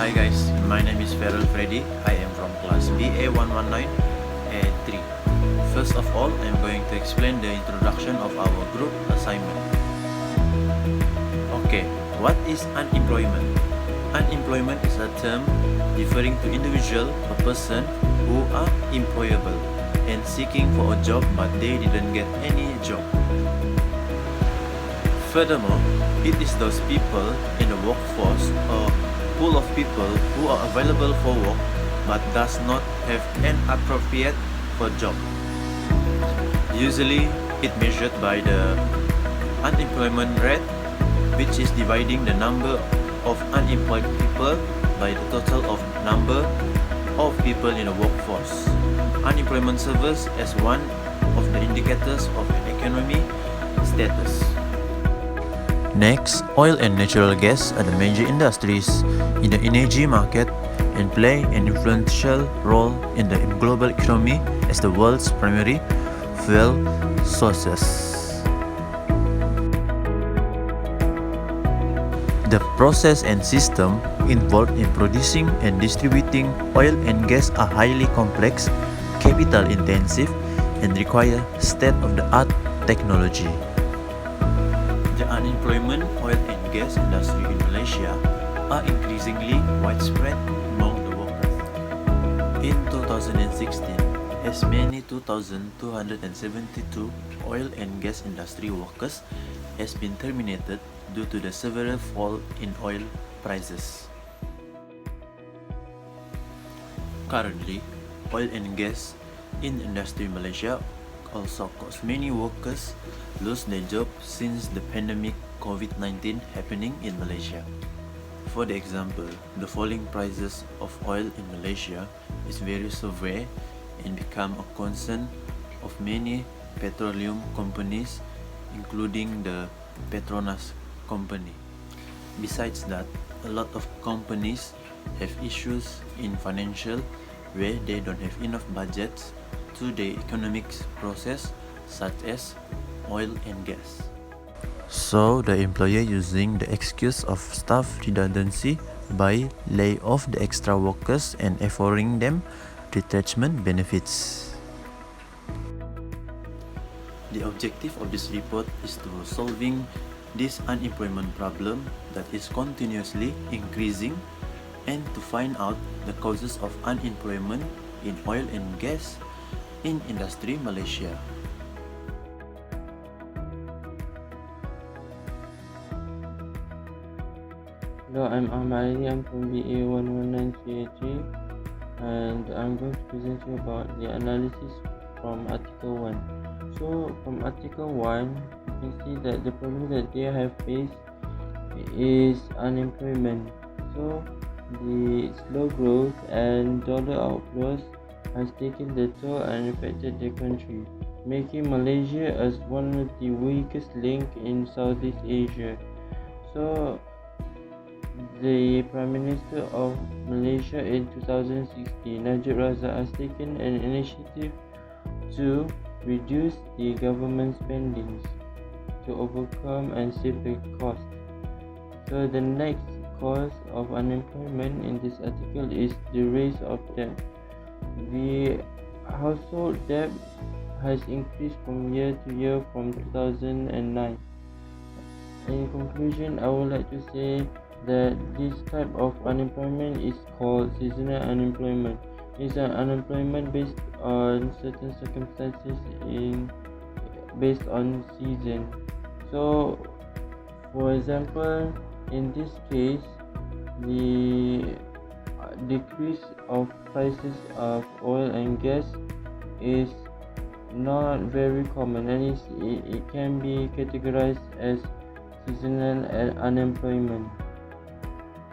Hi guys, my name is FREDDY. I am from class BA1193A3. First of all, I am going to explain the introduction of our group assignment. Okay, what is unemployment? Unemployment is a term referring to individual or person who are employable and seeking for a job but they didn't get any job. Furthermore, it is those people in the workforce or pool of people who are available for work but does not have an appropriate for job. Usually, it measured by the unemployment rate, which is dividing the number of unemployed people by the total of number of people in the workforce. Unemployment serves as one of the indicators of an economy status. Next, oil and natural gas are the major industries in the energy market and play an influential role in the global economy as the world's primary fuel sources. The process and system involved in producing and distributing oil and gas are highly complex, capital intensive, and require state-of-the-art technology. The unemployment oil and gas industry in Malaysia are increasingly widespread among the workers. In 2016, as many 2,272 oil and gas industry workers has been terminated due to the severe fall in oil prices. Currently, oil and gas in industry Malaysia also cause many workers lose their job since the pandemic COVID-19 happening in Malaysia. For the example, the falling prices of oil in Malaysia is very severe and become a concern of many petroleum companies, including the Petronas company. Besides that, a lot of companies have issues in financial where they don't have enough budgets to the economics process such as oil and gas. So the employer using the excuse of staff redundancy by lay off the extra workers and offering them detachment benefits. The objective of this report is to solving this unemployment problem that is continuously increasing and to find out the causes of unemployment in oil and gas in industry Malaysia. Hello, I'm AHMAD. I'm from BA1193A3 and I'm going to present you about the analysis from Article 1. So from Article 1, you can see that the problem that they have faced is unemployment. So the slow growth and dollar outflows has taken the toll and affected the country, making Malaysia as one of the weakest link in Southeast Asia. So the Prime Minister of Malaysia in 2016, Najib Razak, has taken an initiative to reduce the government spendings to overcome and save the cost. So the next cause of unemployment in this article is the rise of debt. The household debt has increased from year to year from 2009. In conclusion, I would like to say that this type of unemployment is called seasonal unemployment. It's an unemployment based on certain circumstances based on season. So, for example, in this case, the decrease of prices of oil and gas is not very common, and it can be categorized as seasonal unemployment.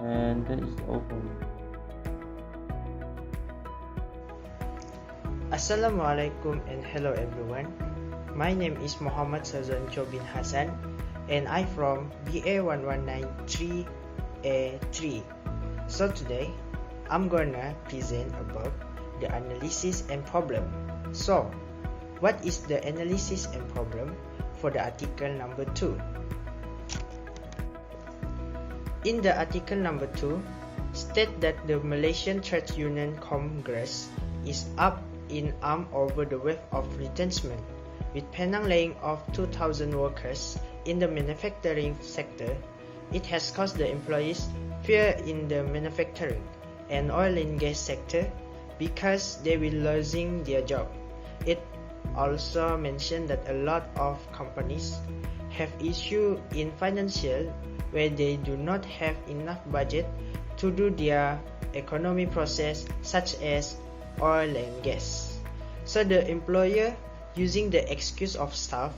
And that is all for me. Assalamualaikum and hello everyone. My name is Muhammad Sazwan bin Hasan and I'm from BA1193A3. So today I'm gonna present about the analysis and problem. So what is the analysis and problem for the article number 2? In the article number 2, state that the Malaysian Trade Union Congress is up in arms over the wave of retrenchment, with Penang laying off 2,000 workers in the manufacturing sector. It has caused the employees fear in the manufacturing and oil and gas sector because they will losing their job. It also mentioned that a lot of companies have issue in financial where they do not have enough budget to do their economy process such as oil and gas. So the employer using the excuse of staff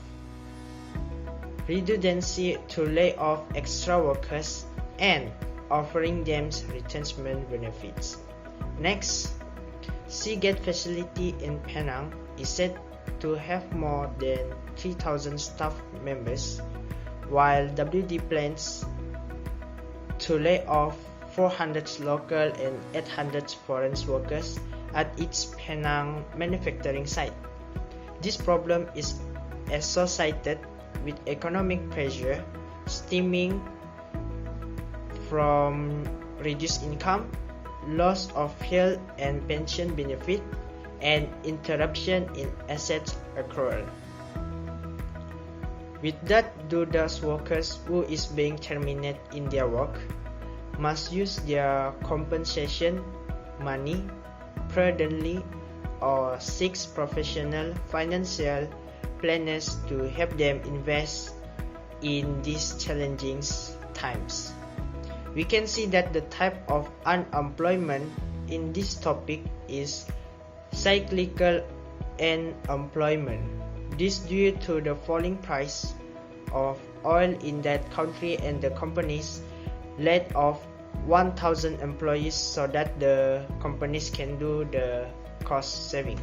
redundancy to lay off extra workers and offering them retrenchment benefits. Next, Seagate facility in Penang is said to have more than 3,000 staff members, while WD plans to lay off 400 local and 800 foreign workers at its Penang manufacturing site. This problem is associated with economic pressure stemming from reduced income, loss of health and pension benefit, and interruption in asset accrual. With that, those workers who is being terminated in their work must use their compensation money prudently or seek professional financial planners to help them invest in these challenging times. We can see that the type of unemployment in this topic is cyclical unemployment. This due to the falling price of oil in that country, and the companies laid off 1,000 employees so that the companies can do the cost saving.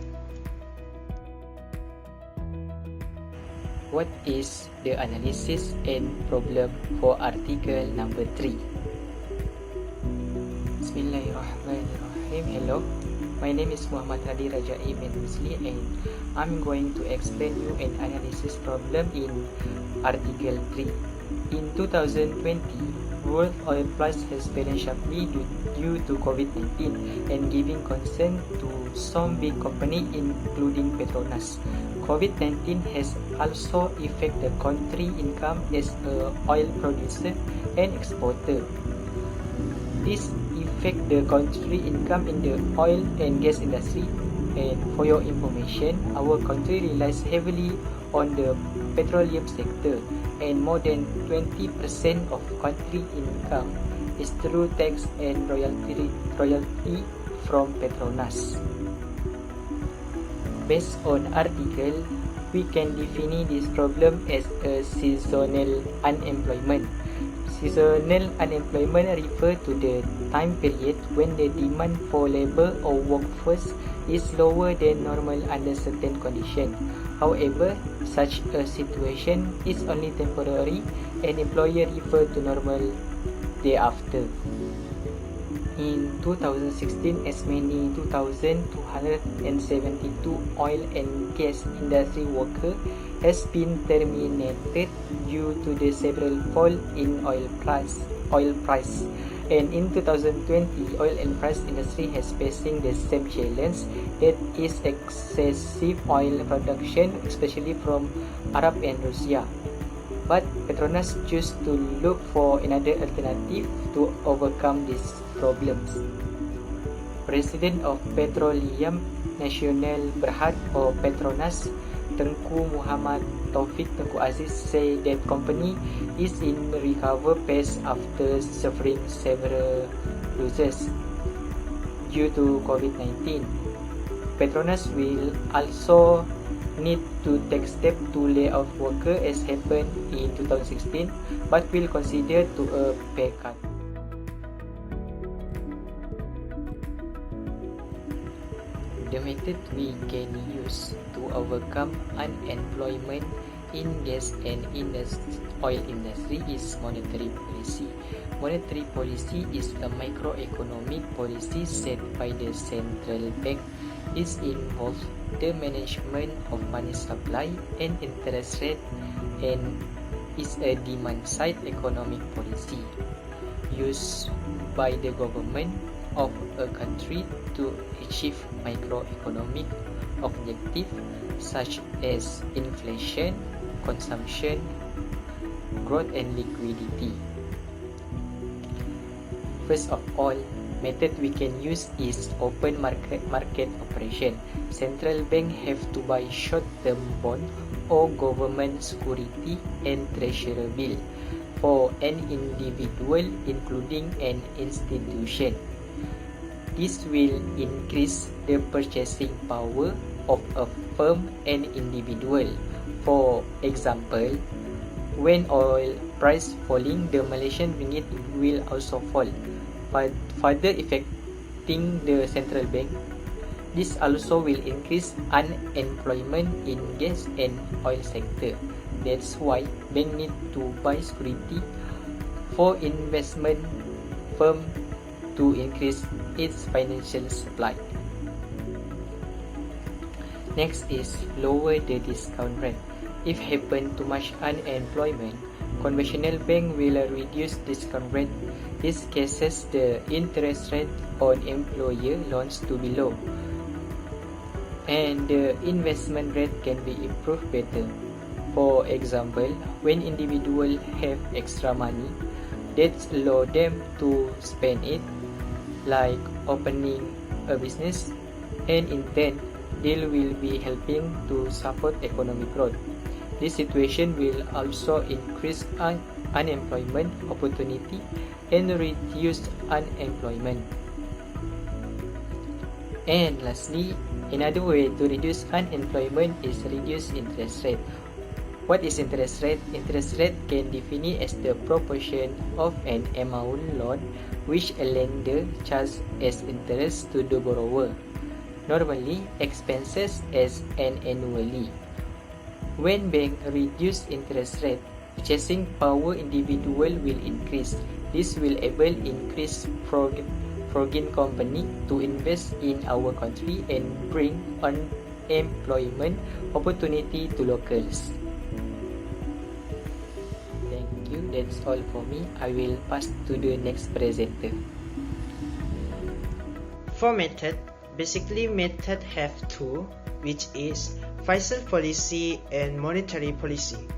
What is the analysis and problem for article number 3? Bismillahirrahmanirrahim. Hello, my name is RAJAIE bin RUSLI, and I'm going to explain you an analysis problem in article 3. In 2020, world oil price has fallen sharply due to COVID-19 and giving concern to some big companies including Petronas. COVID-19 has also affected the country income as an oil producer and exporter. This affect the country income in the oil and gas industry, and for your information, our country relies heavily on the petroleum sector, and more than 20% of country income is through tax and royalty from Petronas. Based on article, we can define this problem as a seasonal unemployment. Seasonal unemployment refers to the time period when the demand for labor or workforce is lower than normal under certain conditions. However, such a situation is only temporary, and employer refer to normal thereafter. In 2016, as many 2,272 oil and gas industry workers has been terminated due to the several fall in oil price. And in 2020, oil and price industry has facing the same challenge, that is excessive oil production, especially from Arab and Russia. But Petronas choose to look for another alternative to overcome these problems. President of Petroleum Nasional Berhad or Petronas, Tengku Muhammad Taufik Tengku Aziz, say that company is in recover pace after suffering several losses due to COVID-19. Petronas will also need to take steps to lay off workers as happened in 2016, but will consider to a pay cut. The method we can use to overcome unemployment in gas and oil industry is monetary policy. Monetary policy is a microeconomic policy set by the central bank. It involves the management of money supply and interest rate, and is a demand-side economic policy. used by the government of a country to achieve microeconomic objectives such as inflation, consumption, growth and liquidity. First of all, method we can use is open market operation. Central bank have to buy short-term bond or government security and treasury bill for an individual including an institution. This will increase the purchasing power of a firm and individual. For example, when oil price falling, the Malaysian ringgit will also fall, but further affecting the central bank. This also will increase unemployment in gas and oil sector. That's why bank need to buy security for investment firm to increase its financial supply. Next is lower the discount rate. If happen too much unemployment, conventional bank will reduce discount rate. This cases the interest rate on employer loans to be low, and the investment rate can be improved better. For example, when individuals have extra money, that allow them to spend it, like opening a business, and in turn, they will be helping to support economic growth. This situation will also increase unemployment opportunity and reduce unemployment. And lastly, another way to reduce unemployment is reduce interest rate. What is interest rate? Interest rate can be defined as the proportion of an amount loan which a lender charges as interest to the borrower, normally expenses as an annually. When bank reduce interest rate, purchasing power individual will increase. This will enable increase foreign company to invest in our country and bring employment opportunity to locals. Thank you. That's all for me. I will pass to the next presenter. For method, basically method have two, which is fiscal policy and monetary policy.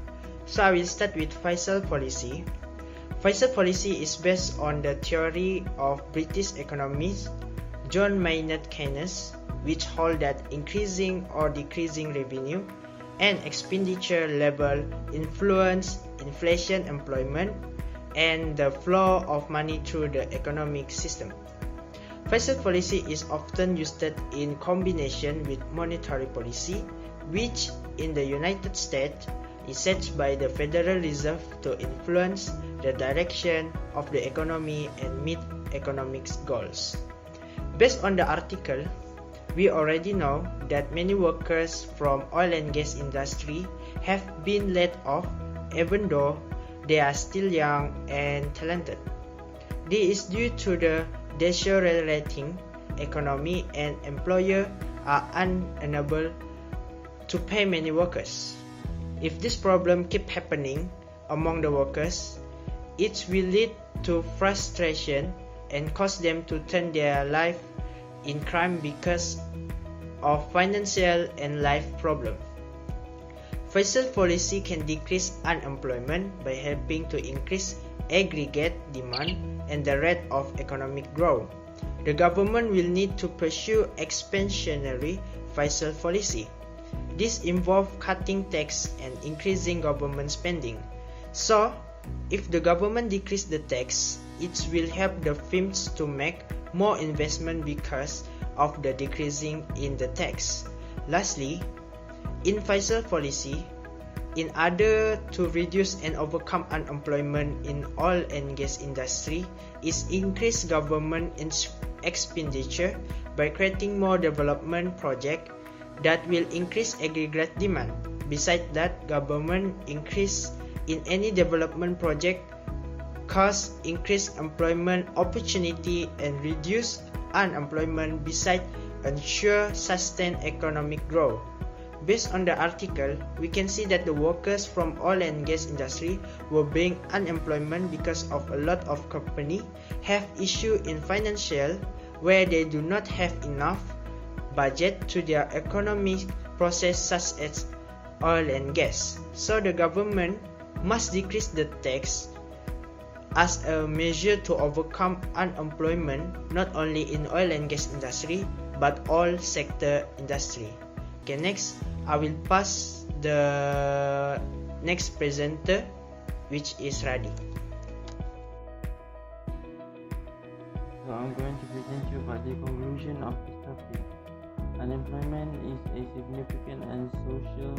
So I will start with fiscal policy. Fiscal policy is based on the theory of British economist John Maynard Keynes, which hold that increasing or decreasing revenue and expenditure level influence inflation, employment, and the flow of money through the economic system. Fiscal policy is often used in combination with monetary policy, which in the United States is set by the Federal Reserve to influence the direction of the economy and meet economic goals. Based on the article, we already know that many workers from oil and gas industry have been laid off even though they are still young and talented. This is due to the decelerating economy and employers are unable to pay many workers. If this problem keep happening among the workers, it will lead to frustration and cause them to turn their life in crime because of financial and life problems. Fiscal policy can decrease unemployment by helping to increase aggregate demand and the rate of economic growth. The government will need to pursue expansionary fiscal policy. This involves cutting tax and increasing government spending. So, if the government decreases the tax, it will help the firms to make more investment because of the decreasing in the tax. Lastly, in fiscal policy, in order to reduce and overcome unemployment in oil and gas industry, is increase government expenditure by creating more development projects that will increase aggregate demand. Besides that, government increase in any development project cause increased employment opportunity and reduce unemployment besides ensure sustained economic growth. Based on the article, we can see that the workers from oil and gas industry were being unemployment because of a lot of company have issue in financial where they do not have enough budget to their economic process such as oil and gas. So the government must decrease the tax as a measure to overcome unemployment not only in oil and gas industry but all sector industry. Okay, next I will pass the next presenter, which is Radi. So I'm going to present you about the conclusion of this topic. Unemployment is a significant and social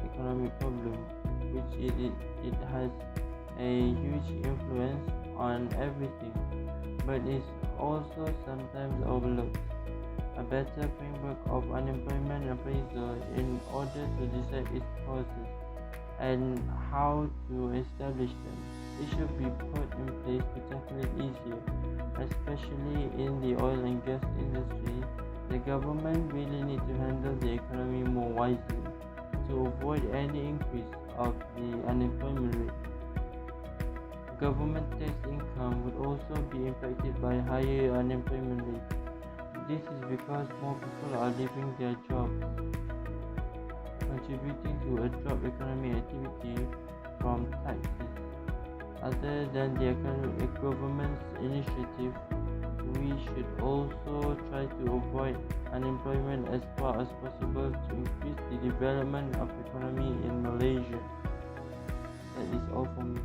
economic problem which it has a huge influence on everything, but is also sometimes overlooked. A better framework of unemployment appraisal in order to decide its causes and how to establish them. It should be put in place to tackle it easier, especially in the oil and gas industry. The government really need to handle the economy more wisely to avoid any increase of the unemployment rate. Government tax income would also be impacted by higher unemployment rate. This is because more people are leaving their jobs, contributing to a drop in economic activity from taxes. Other than the government's initiative, we should also try to avoid unemployment as far as possible to increase the development of economy in Malaysia. That is all from me.